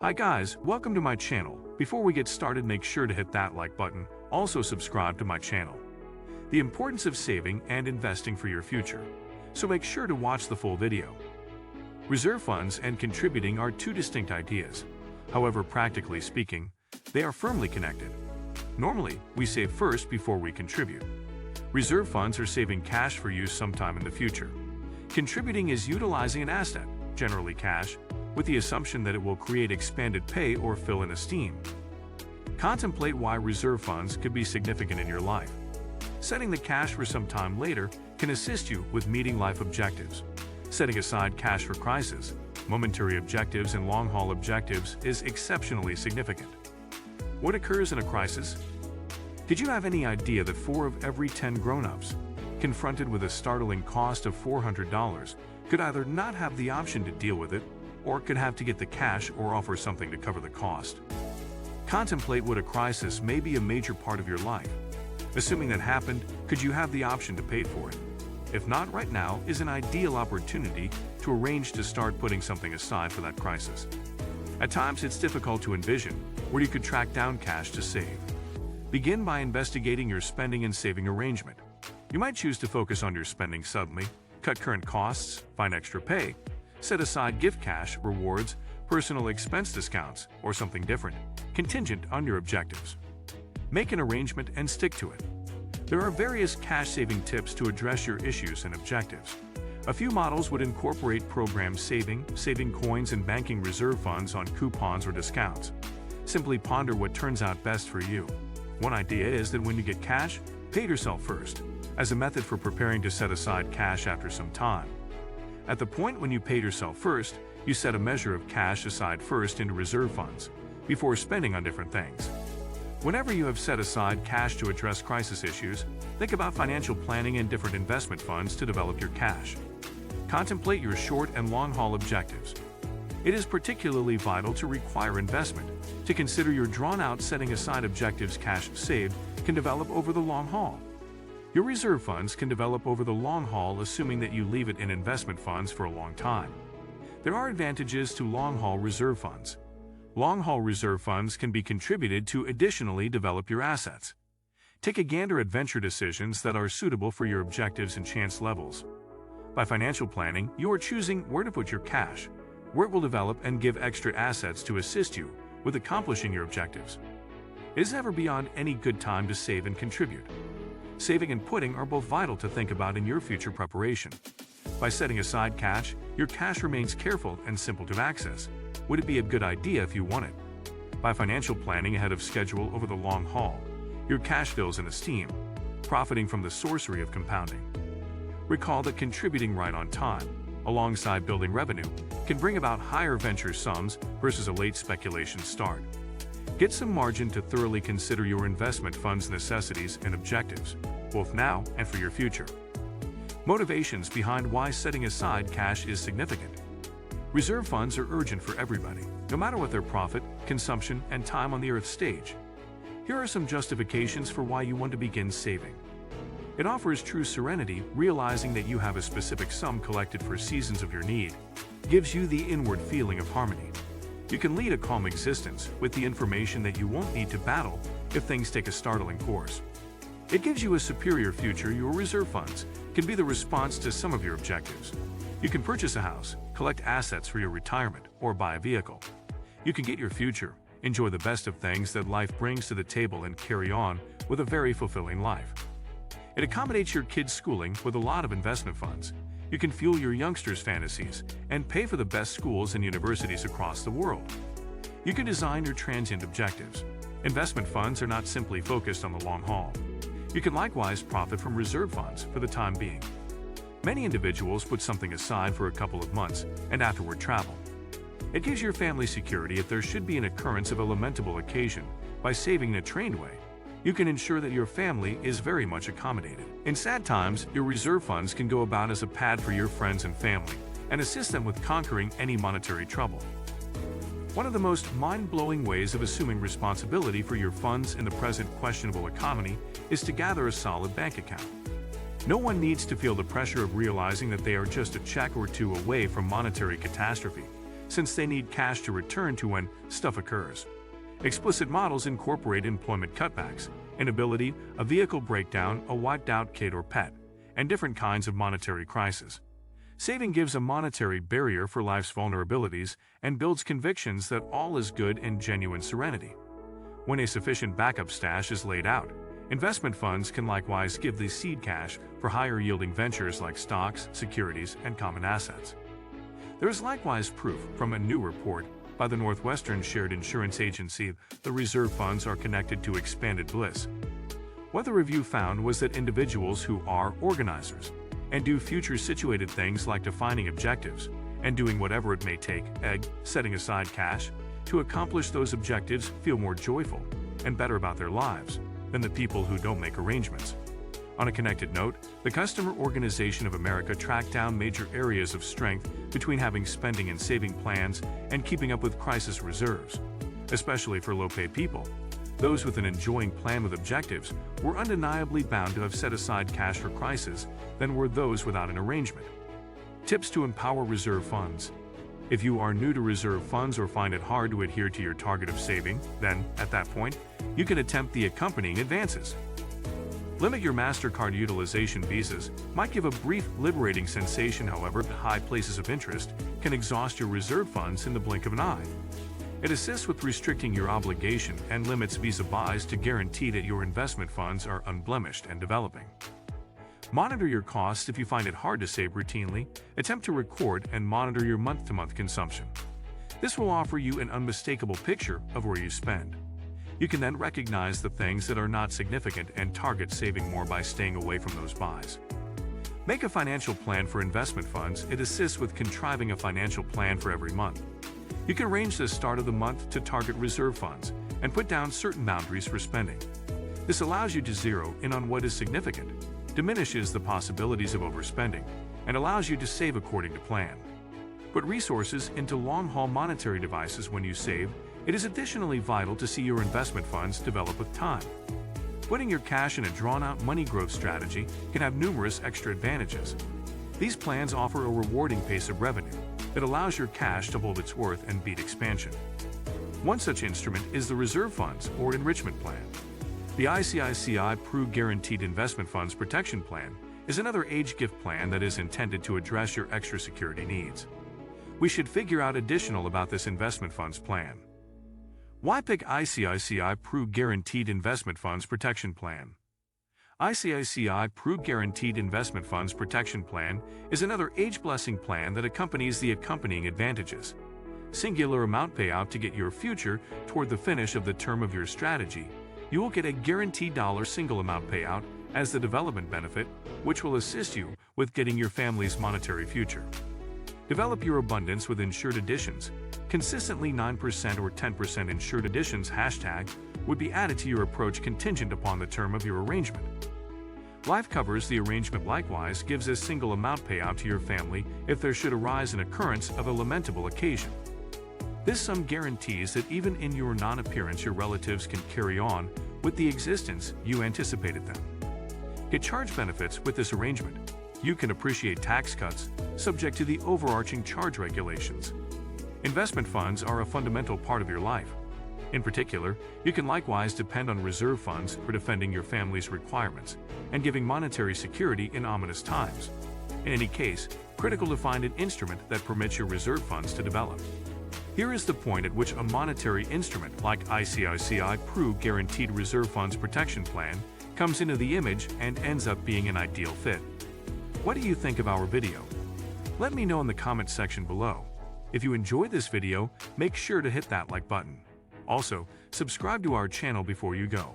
Hi guys, welcome to my channel. Before we get started, make sure to hit that like button. Also subscribe to my channel. The importance of saving and investing for your future. So make sure to watch the full video. Reserve funds and contributing are two distinct ideas. However, practically speaking, they are firmly connected. Normally, we save first before we contribute. Reserve funds are saving cash for use sometime in the future. Contributing is utilizing an asset, generally cash, with the assumption that it will create expanded pay or fill in esteem. Contemplate why reserve funds could be significant in your life. Setting the cash for some time later can assist you with meeting life objectives. Setting aside cash for crisis, momentary objectives, and long-haul objectives is exceptionally significant. What occurs in a crisis? Did you have any idea that 4 of every 10 grown-ups, confronted with a startling cost of $400, could either not have the option to deal with it, or could have to get the cash or offer something to cover the cost? Contemplate what a crisis may be a major part of your life. Assuming that happened, could you have the option to pay for it? If not, right now is an ideal opportunity to arrange to start putting something aside for that crisis. At times, it's difficult to envision where you could track down cash to save. Begin by investigating your spending and saving arrangement. You might choose to focus on your spending suddenly, cut current costs, find extra pay, set aside gift cash, rewards, personal expense discounts, or something different, contingent on your objectives. Make an arrangement and stick to it. There are various cash-saving tips to address your issues and objectives. A few models would incorporate program saving coins and banking reserve funds on coupons or discounts. Simply ponder what turns out best for you. One idea is that when you get cash, pay yourself first, as a method for preparing to set aside cash after some time. At the point when you pay yourself first, you set a measure of cash aside first into reserve funds, before spending on different things. Whenever you have set aside cash to address crisis issues, think about financial planning and different investment funds to develop your cash. Contemplate your short and long-haul objectives. It is particularly vital to require investment, to consider your drawn-out setting aside objectives. Cash saved can develop over the long haul. Your reserve funds can develop over the long haul, assuming that you leave it in investment funds for a long time. There are advantages to long-haul reserve funds. Long-haul reserve funds can be contributed to additionally develop your assets. Take a gander at venture decisions that are suitable for your objectives and chance levels. By financial planning, you are choosing where to put your cash, where it will develop and give extra assets to assist you with accomplishing your objectives. It is never beyond any good time to save and contribute. Saving and putting are both vital to think about in your future preparation. By setting aside cash, your cash remains careful and simple to access. Would it be a good idea if you want it? By financial planning ahead of schedule over the long haul, your cash fills in esteem, profiting from the sorcery of compounding. Recall that contributing right on time, alongside building revenue, can bring about higher venture sums versus a late speculation start. Get some margin to thoroughly consider your investment fund's necessities and objectives, both now and for your future. Motivations behind why setting aside cash is significant. Reserve funds are urgent for everybody, no matter what their profit, consumption, and time on the earth stage. Here are some justifications for why you want to begin saving. It offers true serenity, realizing that you have a specific sum collected for seasons of your need, gives you the inward feeling of harmony. You can lead a calm existence with the information that you won't need to battle if things take a startling course. It gives you a superior future. Your reserve funds can be the response to some of your objectives. You can purchase a house, collect assets for your retirement, or buy a vehicle. You can get your future, enjoy the best of things that life brings to the table, and carry on with a very fulfilling life. It accommodates your kids' schooling with a lot of investment funds. You can fuel your youngsters' fantasies and pay for the best schools and universities across the world. You can design your transient objectives. Investment funds are not simply focused on the long haul. You can likewise profit from reserve funds for the time being. Many individuals put something aside for a couple of months and afterward travel. It gives your family security if there should be an occurrence of a lamentable occasion. By saving in a trained way, you can ensure that your family is very much accommodated. In sad times, your reserve funds can go about as a pad for your friends and family and assist them with conquering any monetary trouble. One of the most mind-blowing ways of assuming responsibility for your funds in the present questionable economy is to gather a solid bank account. No one needs to feel the pressure of realizing that they are just a check or two away from monetary catastrophe. since they need cash to return to when stuff occurs. Explicit models incorporate employment cutbacks, inability, a vehicle breakdown, a wiped-out kid or pet, and different kinds of monetary crises. Saving gives a monetary barrier for life's vulnerabilities and builds convictions that all is good and genuine serenity. When a sufficient backup stash is laid out, investment funds can likewise give the seed cash for higher-yielding ventures like stocks, securities, and common assets. There is likewise proof from a new report by the Northwestern Shared Insurance Agency that reserve funds are connected to expanded bliss. What the review found was that individuals who are organizers and do future-situated things like defining objectives and doing whatever it may take, setting aside cash, to accomplish those objectives feel more joyful and better about their lives than the people who don't make arrangements. On a connected note, the Customer Organization of America tracked down major areas of strength between having spending and saving plans and keeping up with crisis reserves. Especially for low-paid people, those with an enjoying plan with objectives were undeniably bound to have set aside cash for crisis than were those without an arrangement. Tips to empower reserve funds. If you are new to reserve funds or find it hard to adhere to your target of saving, then, at that point, you can attempt the accompanying advances. Limit your MasterCard utilization. Visas might give a brief, liberating sensation, however, high places of interest can exhaust your reserve funds in the blink of an eye. It assists with restricting your obligation and limits Visa buys to guarantee that your investment funds are unblemished and developing. Monitor your costs. If you find it hard to save routinely, attempt to record and monitor your month-to-month consumption. This will offer you an unmistakable picture of where you spend. You can then recognize the things that are not significant and target saving more by staying away from those buys. Make a financial plan for investment funds. It assists with contriving a financial plan for every month. You can arrange the start of the month to target reserve funds and put down certain boundaries for spending. This allows you to zero in on what is significant, diminishes the possibilities of overspending, and allows you to save according to plan. Put resources into long-haul monetary devices when you save. It is additionally vital to see your investment funds develop with time. Putting your cash in a drawn-out money growth strategy can have numerous extra advantages. These plans offer a rewarding pace of revenue that allows your cash to hold its worth and beat expansion. One such instrument is the Reserve Funds or Enrichment Plan. The ICICI Pru Guaranteed Investment Funds Protection Plan is another age gift plan that is intended to address your extra security needs. We should figure out additional about this investment funds plan. Why pick ICICI Pru Guaranteed Investment Funds Protection Plan? ICICI Pru Guaranteed Investment Funds Protection Plan is another age-blessing plan that accompanies the accompanying advantages. Singular amount payout to get your future toward the finish of the term of your strategy. You will get a guaranteed single amount payout as the development benefit, which will assist you with getting your family's monetary future. Develop your abundance with insured additions. Consistently 9% or 10% insured additions hashtag would be added to your approach contingent upon the term of your arrangement. Life covers. The arrangement likewise gives a single amount payout to your family if there should arise an occurrence of a lamentable occasion. This sum guarantees that even in your non-appearance your relatives can carry on with the existence you anticipated them. Get charge benefits with this arrangement. You can appreciate tax cuts subject to the overarching charge regulations. Investment funds are a fundamental part of your life. In particular, you can likewise depend on reserve funds for defending your family's requirements and giving monetary security in ominous times. In any case, critical to find an instrument that permits your reserve funds to develop. Here is the point at which a monetary instrument like ICICI Pru Guaranteed Reserve Funds Protection Plan comes into the image and ends up being an ideal fit. What do you think of our video? Let me know in the comments section below. If you enjoyed this video, make sure to hit that like button. Also, subscribe to our channel before you go.